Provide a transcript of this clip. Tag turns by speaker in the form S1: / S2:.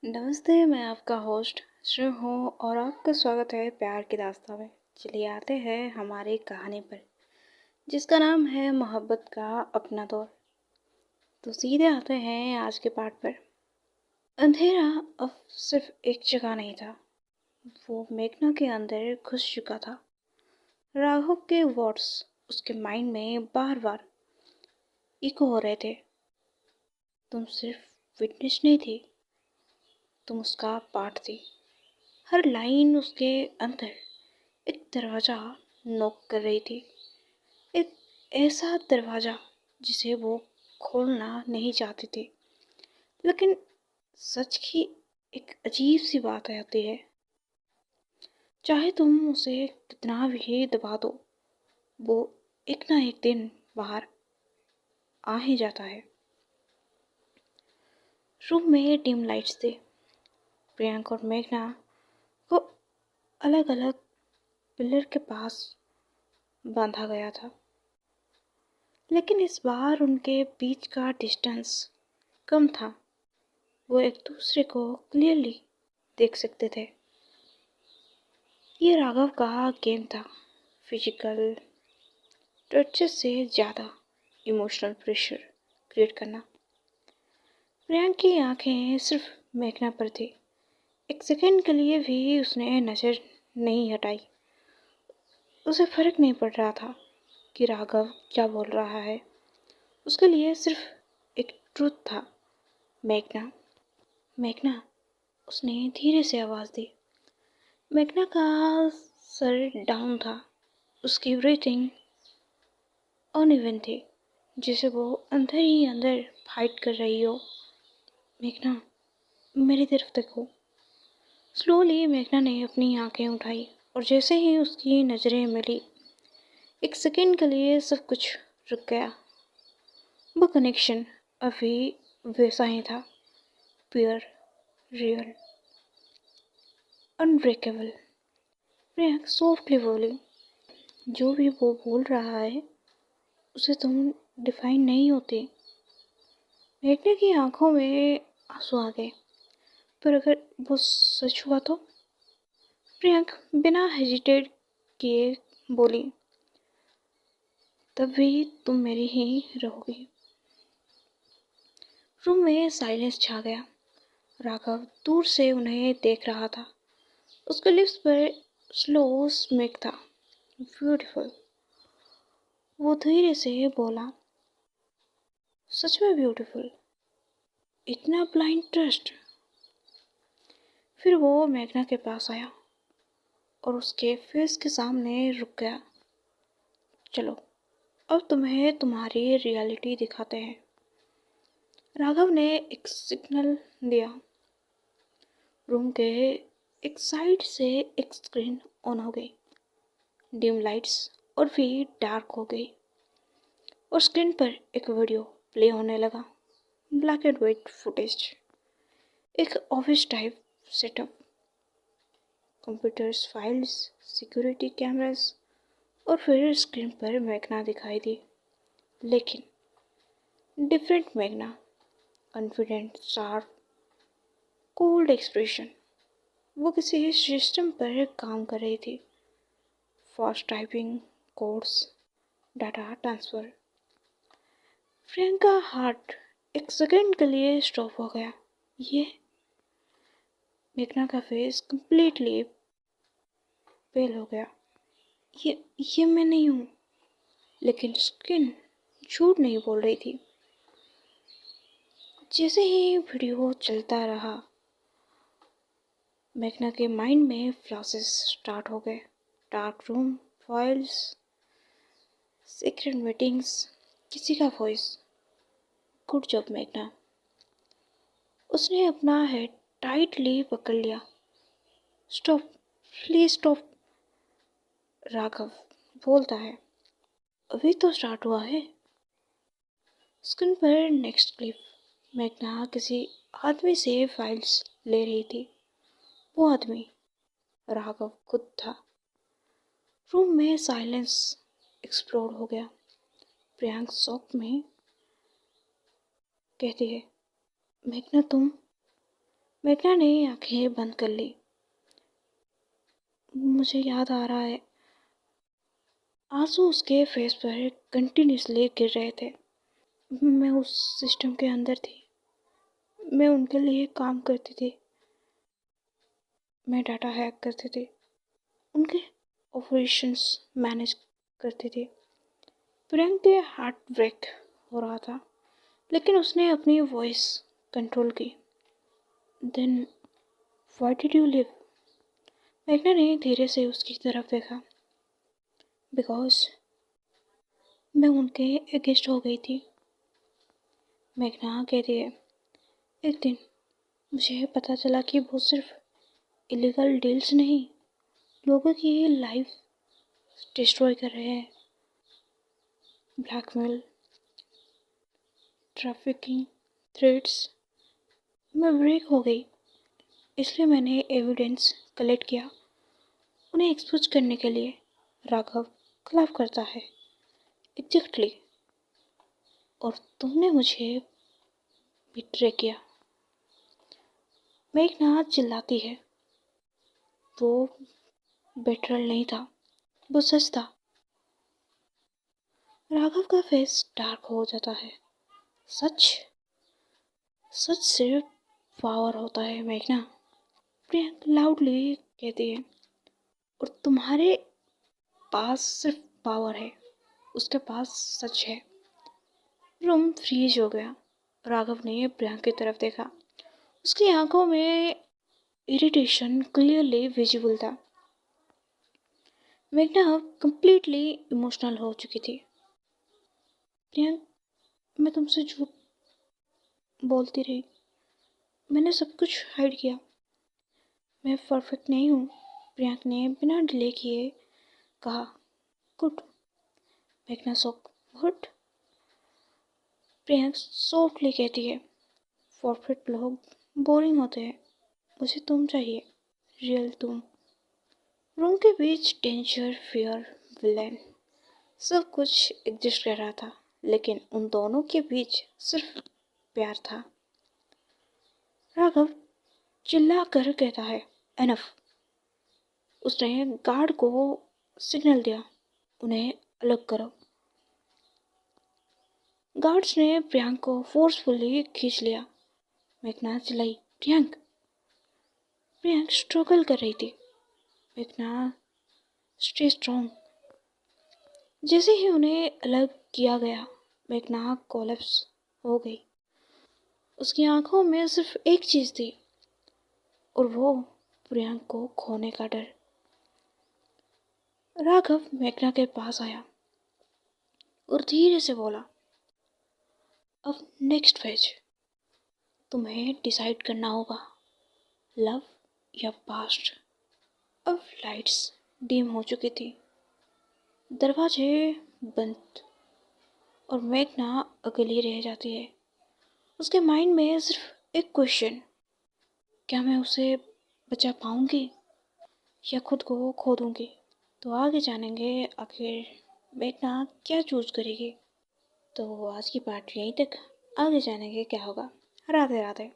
S1: नमस्ते, मैं आपका होस्ट श्री हूँ और आपका स्वागत है प्यार की दास्तां में। चलिए आते हैं हमारी कहानी पर, जिसका नाम है मोहब्बत का अपना दौर। तो सीधे आते हैं आज के पार्ट पर। अंधेरा अब सिर्फ एक जगह नहीं था, वो मेघना के अंदर घुस चुका था। राघव के वर्ड्स उसके माइंड में बार बार इको हो रहे थे। तुम सिर्फ विटनेस नहीं थी, तुम उसका पार्ट थी। हर लाइन उसके अंदर एक दरवाज़ा नॉक कर रही थी, एक ऐसा दरवाज़ा जिसे वो खोलना नहीं चाहती थी। लेकिन सच की एक अजीब सी बात आती है, चाहे तुम उसे कितना भी दबा दो, वो एक ना एक दिन बाहर आ ही जाता है। रूम में डिम लाइट्स थी। प्रियंका और मेघना को अलग अलग पिलर के पास बांधा गया था, लेकिन इस बार उनके बीच का डिस्टेंस कम था। वो एक दूसरे को क्लियरली देख सकते थे। ये राघव का गेम था, फिजिकल टचेस से ज़्यादा इमोशनल प्रेशर क्रिएट करना। प्रियंका की आंखें सिर्फ मेघना पर थी। एक सेकंड के लिए भी उसने नज़र नहीं हटाई। उसे फर्क नहीं पड़ रहा था कि राघव क्या बोल रहा है। उसके लिए सिर्फ एक ट्रूथ था, मेघना। मेघना, उसने धीरे से आवाज़ दी। मेघना का सर डाउन था, उसकी ब्रीथिंग अनइवन थी, जैसे वो अंदर ही अंदर फाइट कर रही हो। मेघना, मेरी तरफ देखो। स्लोली मेघना ने अपनी आंखें उठाई और जैसे ही उसकी नज़रें मिली, एक सेकंड के लिए सब कुछ रुक गया। वो कनेक्शन अभी वैसा ही था, pure, real, unbreakable. Priyanka softly बोली, जो भी वो बोल रहा है उसे तुम डिफाइन नहीं होती। मेघना की आंखों में आंसू आ गए। पर अगर वो सच हुआ तो? प्रियंका बिना हेजिटेट किए बोली, तब भी तुम मेरी ही रहोगी। रूम में साइलेंस छा गया। राघव दूर से उन्हें देख रहा था। उसके लिप्स पर स्लो स्मिक था। ब्यूटीफुल, वो धीरे से बोला, सच में ब्यूटीफुल, इतना ब्लाइंड ट्रस्ट। फिर वो मेघना के पास आया और उसके फेस के सामने रुक गया। चलो, अब तुम्हें तुम्हारी रियलिटी दिखाते हैं। राघव ने एक सिग्नल दिया। रूम के एक साइड से एक स्क्रीन ऑन हो गई। डिम लाइट्स और भी डार्क हो गई और स्क्रीन पर एक वीडियो प्ले होने लगा। ब्लैक एंड वाइट फुटेज, एक office type setup, computers, files, security cameras, और फिर स्क्रीन पर मेघना दिखाई दी, लेकिन डिफरेंट मेघना। Confident, sharp, cold expression. वो किसी सिस्टम पर काम कर रही थी। Fast typing, codes, data transfer. Priyanka का हार्ट एक सेकंड के लिए स्टॉप हो गया। ये मेघना का फेस कंप्लीटली पेल हो गया। ये मैं नहीं हूँ। लेकिन स्किन झूठ नहीं बोल रही थी। जैसे ही वीडियो चलता रहा, मेघना के माइंड में फ्लैशेस स्टार्ट हो गए। Dark room, files, secret meetings, किसी का वॉइस। गुड जॉब मेघना। उसने अपना हेड टाइटली पकड़ लिया। Stop, please stop. राघव बोलता है, अभी तो स्टार्ट हुआ है। स्क्रीन पर नेक्स्ट क्लिप, मेघना किसी आदमी से फाइल्स ले रही थी। वो आदमी राघव खुद था। रूम में साइलेंस एक्सप्लोड हो गया। प्रियंका शॉक में कहती है, मेघना तुम? मेघना ने आंखें बंद कर ली। मुझे याद आ रहा है। आंसू उसके फेस पर कंटिन्यूसली गिर रहे थे। मैं उस सिस्टम के अंदर थी। मैं उनके लिए काम करती थी। मैं डाटा हैक करती थी, उनके ऑपरेशंस मैनेज करती थी। प्रियंक के हार्ट ब्रेक हो रहा था, लेकिन उसने अपनी वॉइस कंट्रोल की। Then why did you live? मेघना ने धीरे से उसकी तरफ देखा। बिकॉज मैं उनके अगेंस्ट हो गई थी। मेघना कहती है, एक दिन मुझे पता चला कि वो सिर्फ इलीगल डील्स नहीं, लोगों की लाइफ डिस्ट्रॉय कर रहे हैं। Blackmail, trafficking, threats. मैं ब्रेक हो गई, इसलिए मैंने एविडेंस कलेक्ट किया उन्हें एक्सपोज करने के लिए। राघव खिलाफ करता है, एग्जैक्टली। और तुमने मुझे बिट्रे किया। मेघना चिल्लाती है। वो बेट्रल नहीं था, वो सच था। राघव का फेस डार्क हो जाता है। सच? सच सिर्फ पावर होता है मेघना, प्रियंक लाउडली कहती है। और तुम्हारे पास सिर्फ पावर है, उसके पास सच है। रूम फ्रीज हो गया। राघव ने प्रियंक की तरफ देखा। उसकी आंखों में इरिटेशन क्लियरली विजिबल था। मेघना कंप्लीटली इमोशनल हो चुकी थी। प्रियंक, मैं तुमसे झूठ बोलती रही। मैंने सब कुछ हाइड किया। मैं परफेक्ट नहीं हूँ, प्रियंक ने बिना डिले किए कहा। गुड। मेघना शॉक। गुड? प्रियंक सॉफ्टली कहती है, परफेक्ट लोग बोरिंग होते हैं, मुझे तुम चाहिए, रियल तुम। रूम के बीच डेंजर, फियर, विलेन, सब कुछ एग्जिस्ट कर रहा था, लेकिन उन दोनों के बीच सिर्फ प्यार था। राघव चिल्ला कर कहता है, एनफ। उसने गार्ड को सिग्नल दिया, उन्हें अलग करो। गार्ड्स ने प्रियंक को फोर्सफुली खींच लिया। मेघना चिल्लाई, प्रियंक। प्रियंक स्ट्रगल कर रही थी। मेघना, स्टे स्ट्रॉन्ग। जैसे ही उन्हें अलग किया गया, मेघना कोलैप्स हो गई। उसकी आंखों में सिर्फ एक चीज थी, और वो प्रियंक को खोने का डर। राघव मेघना के पास आया और धीरे से बोला, अब नेक्स्ट फेज तुम्हें डिसाइड करना होगा, लव या पास्ट। अब लाइट्स डिम हो चुकी थी, दरवाजे बंद, और मेघना अकेली रह जाती है। उसके माइंड में सिर्फ एक क्वेश्चन, क्या मैं उसे बचा पाऊंगी या खुद को खो दूंगी? तो आगे जानेंगे आखिर मेघना क्या चूज करेगी। तो आज की पार्ट यहीं तक, आगे जानेंगे क्या होगा। राधे राधे।